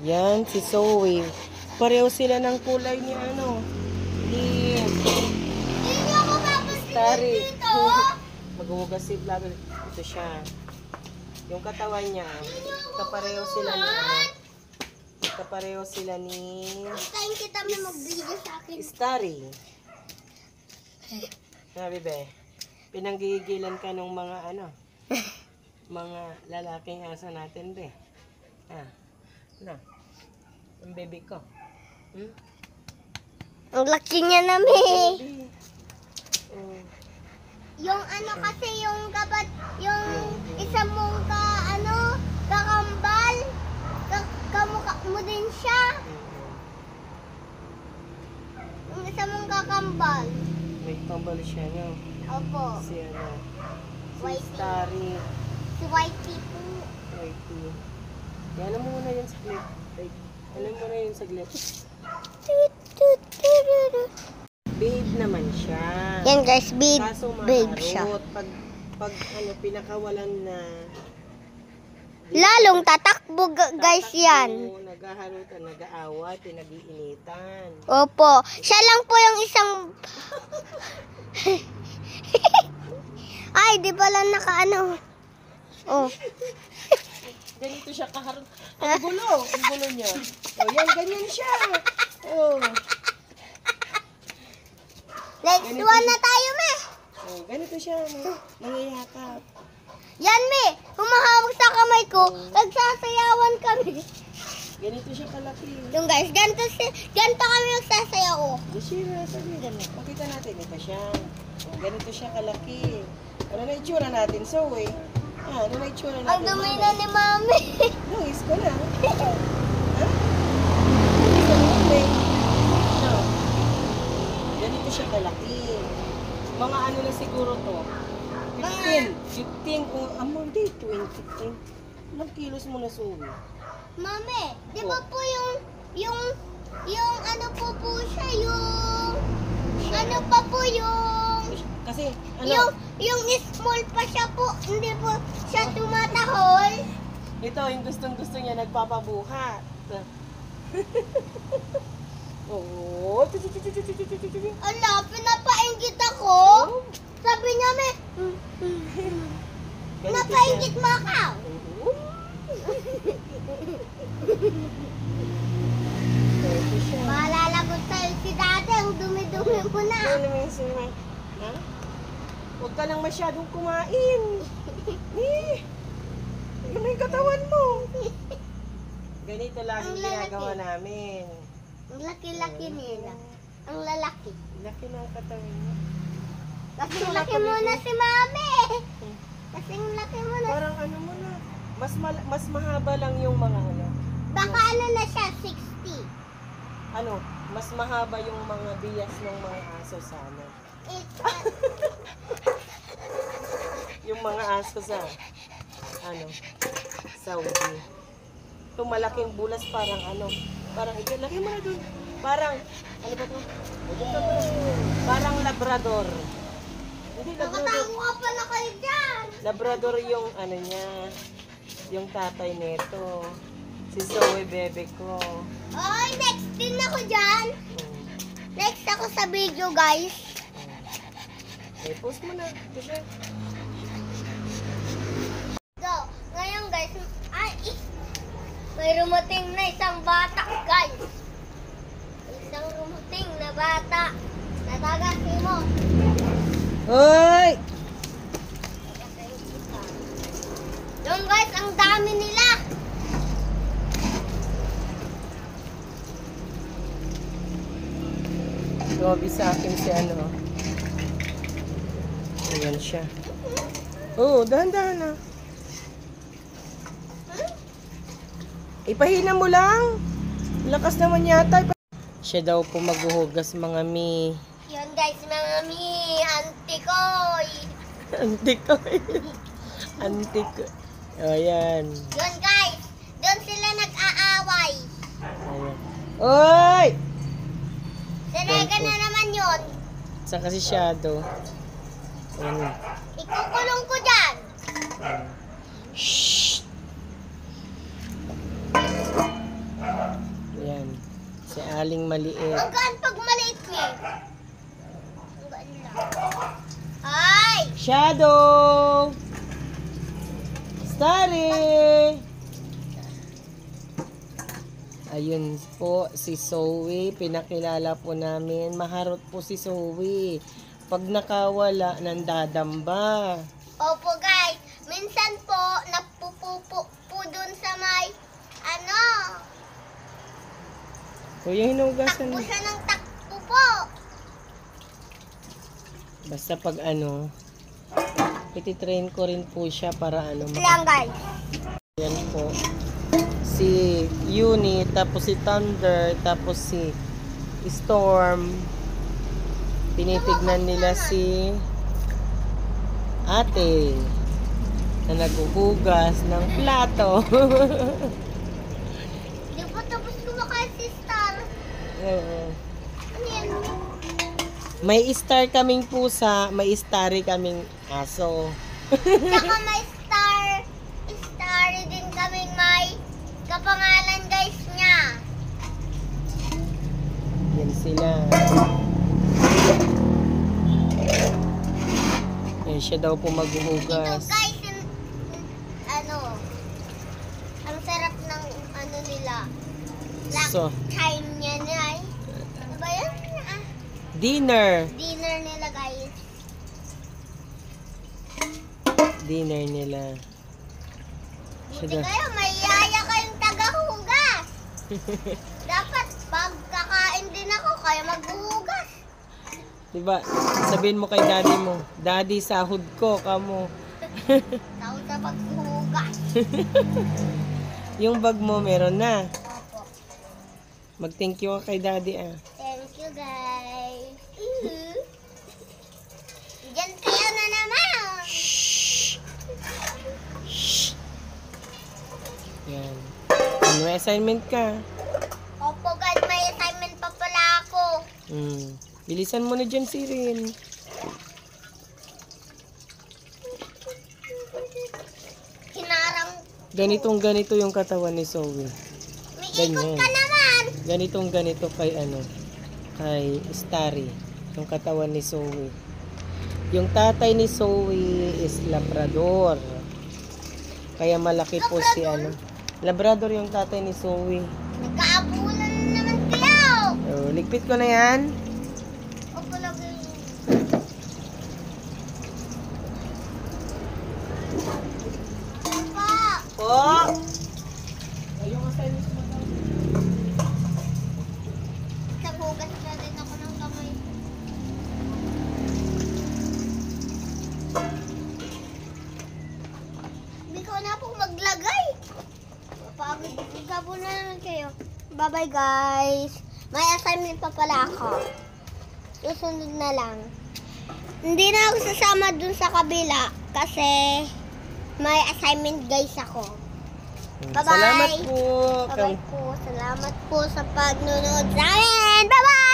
Yan, si Zoe. Pareho sila ng kulay ni ano. Ni Starry. Maghuhugas si Vlogger. Ito siya. Yung katawan niya. Kapareho sila ni ano. Kapareho sila ni Kain kita may mag-video sa akin. Starry. Sabi be, pinanggigilan ka ng mga ano, mga lalaking aso natin be. Ano? Ang baby ko. Ang laki niya namin. Oh. Yung ano kasi yung kabat, yung isa mong kakambal, kamukha mo din siya. Yung isa mong kakambal. May kambal siya, no? Opo. Si ano? Si Whitey. Starry. Si Whitey po. Whitey. Alam mo muna yun saglit. Alam mo na yun saglit. Babe naman siya. Yan guys, babe Kaso siya. maharot. Pag ano, pinakawalan na. Lalong tatakbo guys yan. Naghaharutan, nag-aawat, pinag-iinitan. Opo. Siya lang po yung isang... Ay, di pala nakaano. Oh. Ganito siya kaharot. Ang gulo niya. O yan, ganyan siya. Oh. Next one na tayo, me. Oh, ganito siya. Nangiyakap. Yan, me. Humahawak sa kamay ko. Nagsasayawan kami. Ganito siya kalaki. Yung guys, ganito kami nagsasayaw. Oh. Yashira, sabi. Makita natin. Ito siya. Oh, ganito siya kalaki. Ano na itsura natin? So, ano na itsura natin? Ang dumi na ni mami. Nungis ko na. Ha? Nungis na mami. No. Ganito siya kalaki. Mga ano na siguro to? 15. 15 kung hindi 20. Ilang kilos mo na suwi? Mami, di ba po yung ano po siya, ano pa po Kasi ano? yung small pa siya po, hindi po siya tumatahol. Ito yung gustong-gusto niya nagpapabuhat. Oo. Ala, pinapainggit ako. Sabi niya, napainggit mo ako. Malalagot sa'yo si dati, ang dumi-dumi mo na. Ha? Huwag ka lang masyadong kumain. Yun yung katawan mo. Ganito lagi Ang ginagawa lalaki. namin. Ang laki-laki nila. Ang lalaki. Laki ng katawan mo. Kasing laki mo na si mami. Kasing laki mo na. Parang ano mo na. Mas mahaba lang yung mga ano. Baka ano na siya, 60. Ano, mas mahaba yung mga bias ng mga aso sa ano. Yung mga aso sa ano, Saudi. Itong malaking bulas parang ano, parang ito, laki mo na dun. Parang, ano ba ito? Parang Labrador. Hindi Labrador. Nakatago ka pala kayo dyan. Labrador yung ano niya, yung tatay nito. Si Zoe, bebe ko. Oy, next din ako dyan. Next ako sa video, guys. Post mo na. Kasi, Go. Ngayon, guys, may rumating na isang bata, guys. Isang rumating na bata. Natagasin mo. Hoy! Yung guys, ang dami nila. Grabe sa akin si ano. Ayan siya. Oo, dahan-dahan na. Ipahina mo lang. Lakas naman yata. Siya daw po maghuhugas mga mi. Yun guys, mga auntie ko. Antik ko. Antik ko. Ayan. Yun guys, doon sila nag-aaway. Ayan. Oy! Sinega na naman yun. Saan kasi shadow? Ayan. Ikukulong ko dyan. Shhh! aling maliit. Ang gaan pag maliit eh. Ang gaan lang. Ay! Shadow! Starry! Ayun po si Zoe, pinakilala po namin. Maharot po si Zoe. Pag nakawala, nandadamba. Opo guys, minsan po napupupo po dun sa may ano, Kuya, hinugasan takbo mo. siya ng takbo po. Basta pag ano, ititrain ko rin po siya para ano. Lang guys. Yan po. Si Uni, tapos si Thunder, tapos si Storm. Tinitignan nila si ate na naghuhugas ng plato. Di po tapos kumakain si Star. Oo. Ano yan? May star kaming pusa, may starry kaming aso. Tsaka may star din kaming may kapangalan guys niya. Yan sila. Yan siya daw po Ito maghuhugas. guys, ano, ang sarap ng ano nila. So, Time niya na ay. Ano ba yun? Ah, dinner. dinner nila guys. Dinner nila. Buti Siya daw. kayo, may yaya kayong tagahugas. Dapat pag kakain din ako, kayo maghuhugas. Diba? Sabihin mo kay daddy mo, daddy, sahod ko, kamo. Tawag sa paghuhugas. Yung bag mo, meron na. Opo. Mag-thank you ka kay daddy, ah. Thank you guys. Diyan kayo na naman. Yan. Ano, may assignment ka? Opo guys, may assignment pa pala ako. Bilisan mo na dyan, Sirin. Hinarang, Ganito yung katawan ni Zoe. may Ganyan. ikot ka naman. Ganito kay ano, kay Starry. Yung katawan ni Zoe. Yung tatay ni Zoe is Labrador. Kaya malaki po si ano. Labrador yung tatay ni Zoe. Nagkaabulan na naman kayo. Oh, ligpit ko na yan. Opo lagi. Pa, Po! Ayun ang assignment mo daw. naghugas na din ako ng kamay. Hindi ko na po maglagay. Pagod po na naman kayo. Bye-bye guys. May assignment pa pala ako. Susunod na lang. Hindi na ako sasama dun sa kabila kasi may assignment guys ako. Bye-bye. Salamat po. Bye-bye po. Salamat po sa pagnonood sa amin. Bye-bye!